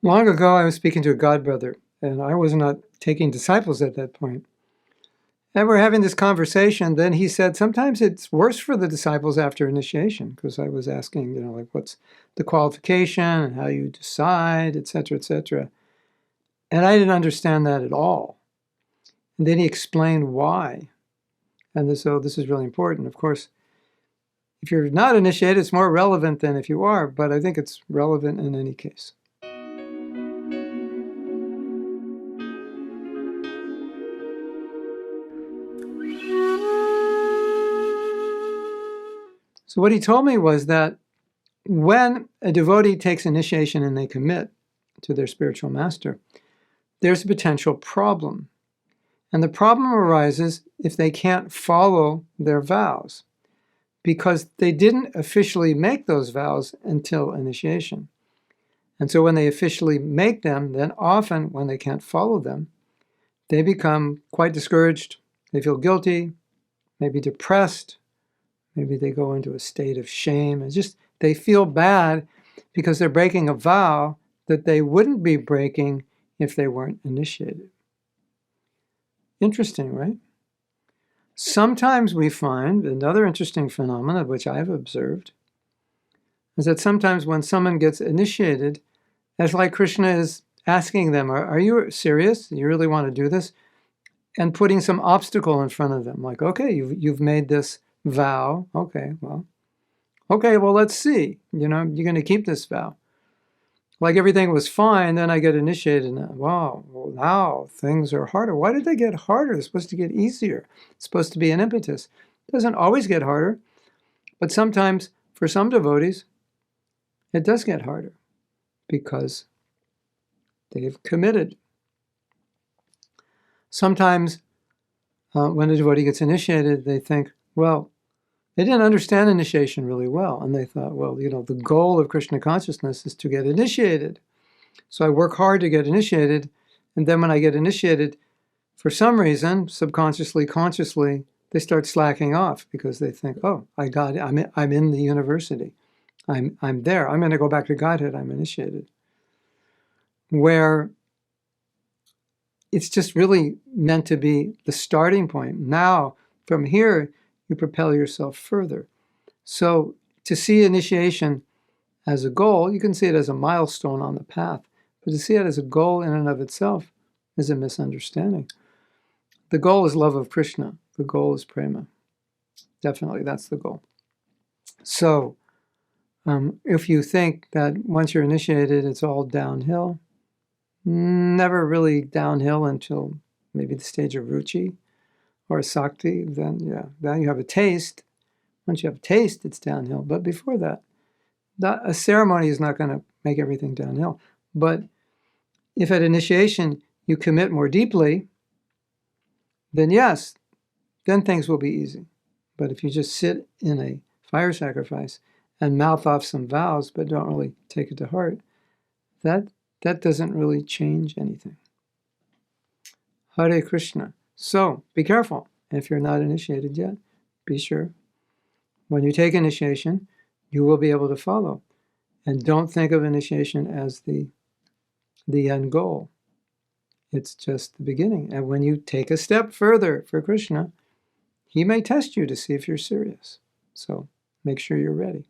Long ago, I was speaking to a godbrother, and I was not taking disciples at that point. And we're having this conversation. Then he said, sometimes it's worse for the disciples after initiation, because I was asking, like what's the qualification and how you decide, et cetera, et cetera. And I didn't understand that at all. And then he explained why. And so this is really important. Of course, if you're not initiated, it's more relevant than if you are, but I think it's relevant in any case. So what he told me was that when a devotee takes initiation and they commit to their spiritual master, there's a potential problem. And the problem arises if they can't follow their vows, because they didn't officially make those vows until initiation. And so when they officially make them, then often when they can't follow them, they become quite discouraged. They feel guilty, maybe depressed. Maybe they go into a state of shame. And just they feel bad because they're breaking a vow that they wouldn't be breaking if they weren't initiated. Interesting, right? Sometimes we find another interesting phenomenon, which I've observed, is that sometimes when someone gets initiated, it's like Krishna is asking them, are you serious? You really want to do this? And putting some obstacle in front of them, like, okay, you've made this vow. Okay, well, let's see. You're going to keep this vow. Like everything was fine, then I get initiated, and wow, well, now things are harder. Why did they get harder? They're supposed to get easier. It's supposed to be an impetus. It doesn't always get harder, but sometimes, for some devotees, it does get harder because they've committed. Sometimes when a devotee gets initiated, they think, well, they didn't understand initiation really well. And they thought, well, the goal of Krishna consciousness is to get initiated. So I work hard to get initiated. And then when I get initiated, for some reason, subconsciously, consciously, they start slacking off because they think, oh, I got it. I'm in the university. I'm there. I'm going to go back to Godhead. I'm initiated. Where it's just really meant to be the starting point. Now, from here, you propel yourself further. So to see initiation as a goal, you can see it as a milestone on the path, but to see it as a goal in and of itself is a misunderstanding. The goal is love of Krishna. The goal is prema. Definitely, that's the goal. So if you think that once you're initiated, it's all downhill, never really downhill until maybe the stage of ruchi or sakti, then you have a taste. Once you have a taste, it's downhill. But before that, a ceremony is not going to make everything downhill. But if at initiation you commit more deeply, then yes, then things will be easy. But if you just sit in a fire sacrifice and mouth off some vows but don't really take it to heart, that doesn't really change anything. Hare Krishna. So be careful. If you're not initiated yet, be sure. When you take initiation, you will be able to follow. And don't think of initiation as the end goal. It's just the beginning. And when you take a step further for Krishna, he may test you to see if you're serious. So make sure you're ready.